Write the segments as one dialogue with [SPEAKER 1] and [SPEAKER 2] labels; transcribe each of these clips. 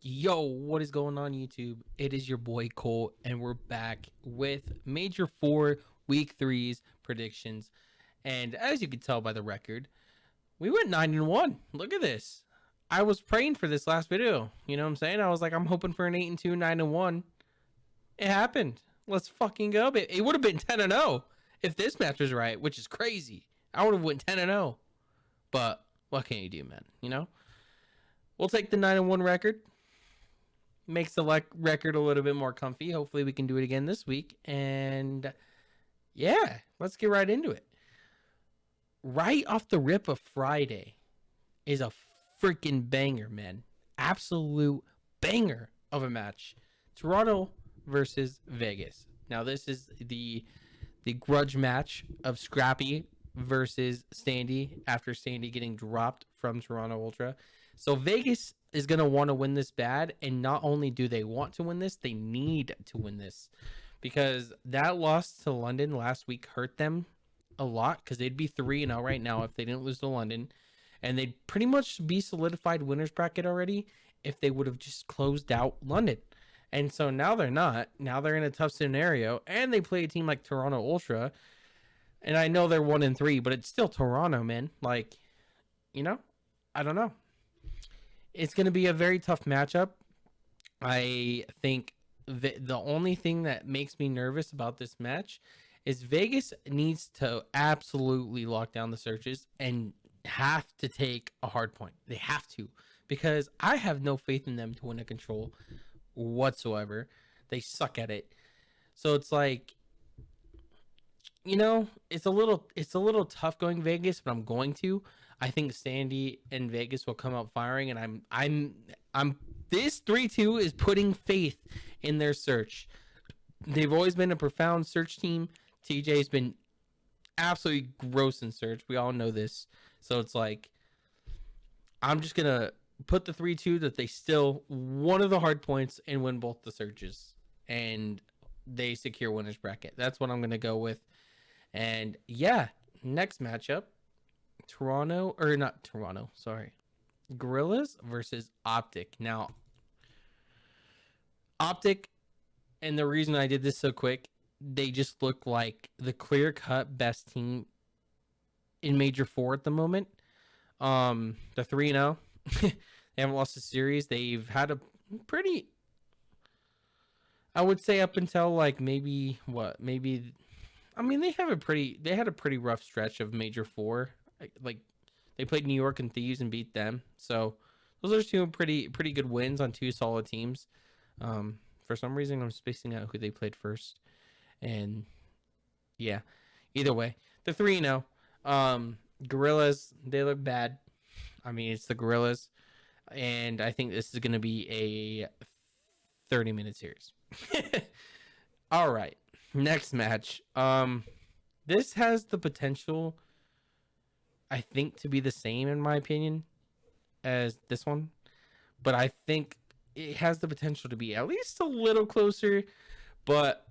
[SPEAKER 1] Yo, what is going on YouTube? It is your boy Cole, and we're back with Major 4 Week 3's predictions. And as you can tell by the record, we went 9-1. Look at this. I was praying for this last video. You know what I'm saying? I was like, I'm hoping for an 8-2, 9-1. It happened. Let's fucking go. It would have been 10-0 if this match was right, which is crazy. I would have went 10-0. But what can you do, man? You know? We'll take the 9-1 record. Makes the record a little bit more comfy. Hopefully we can do it again this week. And yeah, let's get right into it. Right off the rip of Friday is a freaking banger, man. Absolute banger of a match. Toronto versus Vegas. Now this is the grudge match of Scrappy versus Sandy after Sandy getting dropped from Toronto Ultra. So Vegas is going to want to win this bad, and not only do they want to win this, they need to win this, because that loss to London last week hurt them a lot, because they'd be 3-0 right now if they didn't lose to London, and they'd pretty much be solidified winners bracket already if they would have just closed out London. And so now they're not. Now they're in a tough scenario, and they play a team like Toronto Ultra, and I know they're 1-3, but it's still Toronto, man. Like, you know, I don't know. It's going to be a very tough matchup. I think the only thing that makes me nervous about this match is Vegas needs to absolutely lock down the searches and have to take a hard point. They have to, because I have no faith in them to win a control whatsoever. They suck at it. So it's like, you know, it's a little tough going Vegas, but I'm going to. I think Sandy and Vegas will come out firing, and I'm this 3-2 is putting faith in their search. They've always been a profound search team. TJ's been absolutely gross in search. We all know this. So it's like, I'm just gonna put the 3-2 that they still one of the hard points and win both the searches, and they secure winners bracket. That's what I'm gonna go with. And yeah, next matchup. Gorillas versus Optic. Now, Optic, and the reason I did this so quick, they just look like the clear-cut best team in Major 4 at the moment. They're 3-0. They haven't lost a series. They've had a pretty, I would say, up until like maybe I mean, they had a pretty rough stretch of Major 4. Like, they played New York and Thieves and beat them. So those are two pretty good wins on two solid teams. For some reason, I'm spacing out who they played first. And yeah, either way, they're 3-0. Gorillas, they look bad. I mean, it's the Gorillas. And I think this is going to be a 30-minute series. All right. Next match. This has the potential, I think, to be the same, in my opinion, as this one. But I think it has the potential to be at least a little closer. But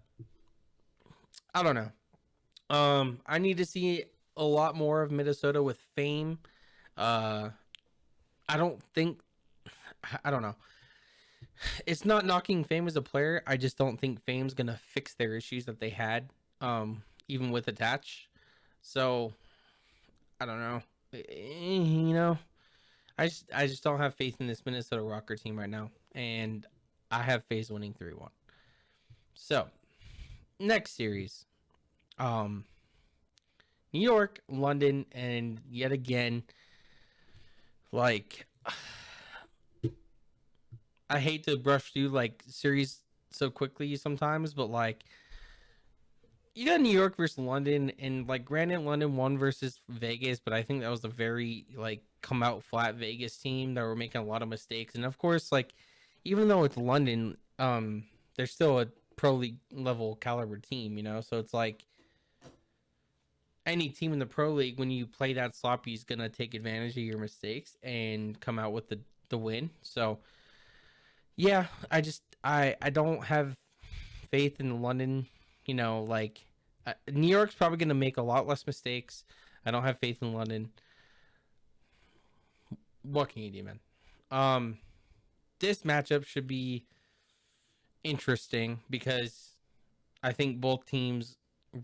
[SPEAKER 1] I don't know. I need to see a lot more of Minnesota with Fame. I don't know. It's not knocking Fame as a player. I just don't think Fame's going to fix their issues that they had, even with Attach. So I don't know. You know, I just don't have faith in this Minnesota Rocker team right now, and I have FaZe winning 3-1. So next series, New York, London, and yet again, like, I hate to brush through like series so quickly sometimes, but like, you got New York versus London, and like, granted, London won versus Vegas, but I think that was a very like come out flat Vegas team that were making a lot of mistakes. And of course, like, even though it's London, they're still a pro league level caliber team, you know. So it's like, any team in the pro league, when you play that sloppy, is gonna take advantage of your mistakes and come out with the win. So yeah, I don't have faith in London. You know, like, New York's probably going to make a lot less mistakes. I don't have faith in London. What can you do, man? this matchup should be interesting because I think both teams,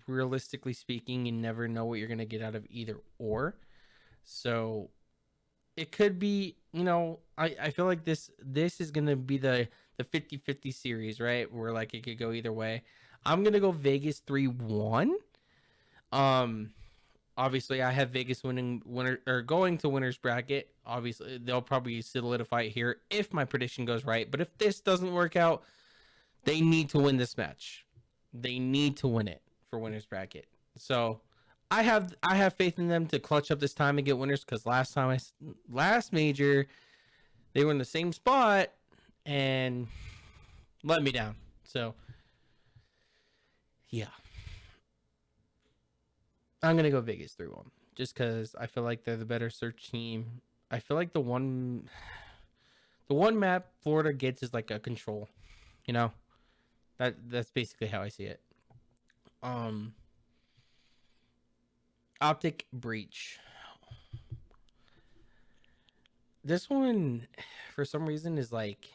[SPEAKER 1] realistically speaking, you never know what you're going to get out of either or. So it could be, I feel like this is going to be the 50-50 series, right? Where like it could go either way. I'm going to go Vegas 3-1. Um Obviously I have Vegas winner or going to winners bracket. Obviously they'll probably solidify it here if my prediction goes right. But if this doesn't work out, they need to win this match. They need to win it for winners bracket. So I have faith in them to clutch up this time and get winners because last major they were in the same spot and let me down. So yeah, I'm gonna go Vegas 3-1 just because I feel like they're the better search team. I feel like the one map Florida gets is like a control, you know. That's basically how I see it. Um, Optic Breach. This one, for some reason, is like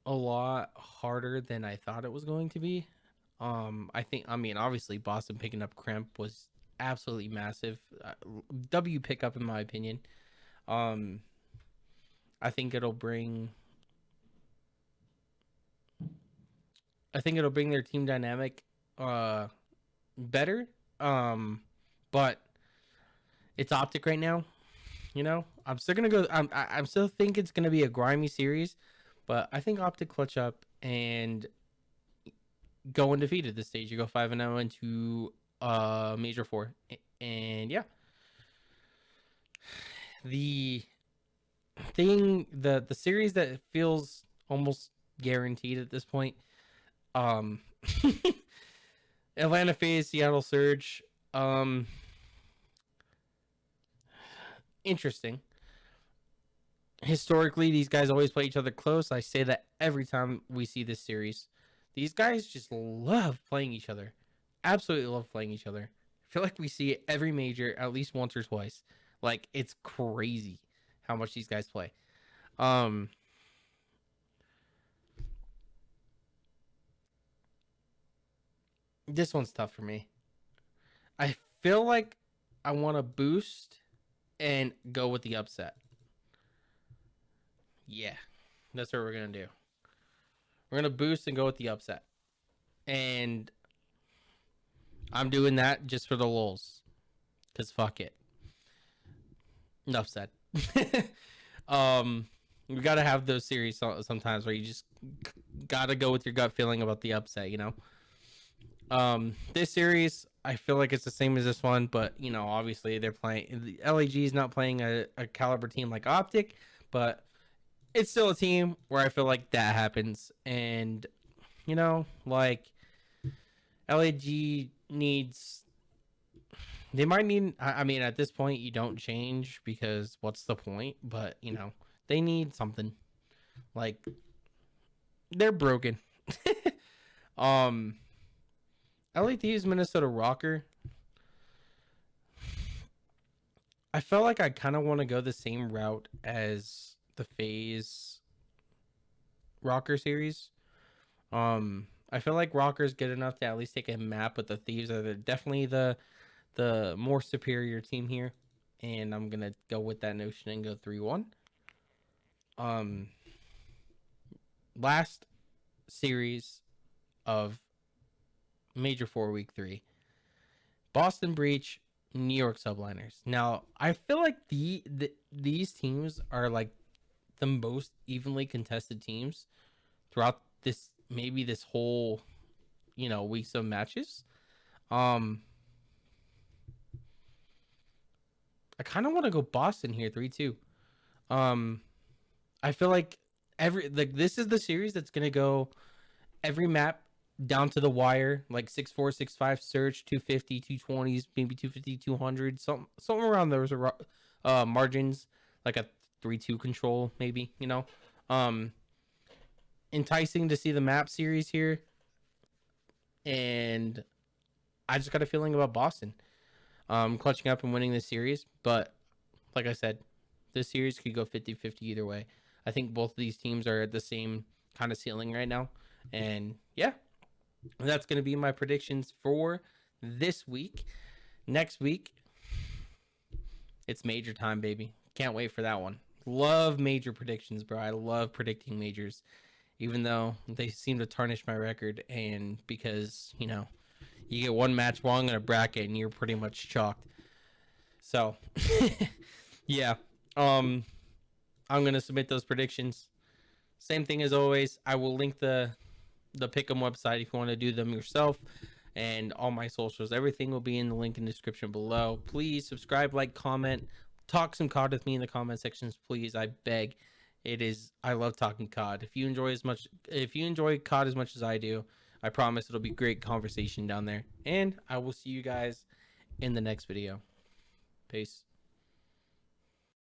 [SPEAKER 1] a lot harder than I thought it was going to be. I mean, obviously, Boston picking up Crimp was absolutely massive. W pickup, in my opinion. Um, I think it'll bring. I think it'll bring their team dynamic, uh, better. Um, but it's Optic right now. I'm still gonna go. I'm still think it's gonna be a grimy series, but I think Optic clutch up and go undefeated this stage. You go 5-0 into Major Four, and yeah, the the series that feels almost guaranteed at this point. Um, Atlanta FaZe, Seattle Surge. Um, Interesting. Historically, these guys always play each other close. I say that every time we see this series. These guys just love playing each other. Absolutely love playing each other. I feel like we see it every major at least once or twice. Like it's crazy how much these guys play. Um this one's tough for me. I feel like I want to boost and go with the upset. Yeah. That's what we're going to do. We're going to boost and go with the upset. And I'm doing that just for the lulz. Cuz fuck it. Enough said. um, we gotta have those series sometimes where you just gotta go with your gut feeling about the upset. This series I feel like it's the same as this one, but obviously they're playing. The LAG is not playing a caliber team like Optic, but it's still a team where I feel like that happens, and like LAG needs they might need. I mean, at this point, you don't change because what's the point? But they need something. Like they're broken. um, LAT's Minnesota Rocker. I felt like I kind of want to go the same route as the FaZe Rocker series. I feel like Rocker's good enough to at least take a map, but the Thieves are definitely the more superior team here, and I'm gonna go with that notion and go 3-1. Um, Last series of Major Four Week 3, Boston Breach, New York Subliners. Now I feel like these teams are like the most evenly contested teams throughout this whole weeks of matches. Um, I kind of want to go Boston here 3-2. Um, I feel like this is the series that's gonna go every map down to the wire, like 6-4, 6-5 search, 250, 220s, maybe 250, 200, something around those margins, like a 3-2 control, maybe. Um, Enticing to see the map series here, and I just got a feeling about Boston, clutching up and winning this series. But like I said, This series could go 50-50 either way. I think both of these teams are at the same kind of ceiling right now. And yeah, that's going to be my predictions for this week. Next week, it's major time, baby. Can't wait for that one. Love major predictions, bro. I love predicting majors, even though they seem to tarnish my record. And because, you get one match wrong in a bracket and you're pretty much chalked. So, yeah. I'm gonna submit those predictions. Same thing as always. I will link the Pick'em website if you want to do them yourself, and all my socials. Everything will be in the link in the description below. Please subscribe, like, comment, talk some COD with me in the comment sections, please. I beg. I love talking COD. If you enjoy COD as much as I do, I promise it'll be great conversation down there. And I will see you guys in the next video. Peace.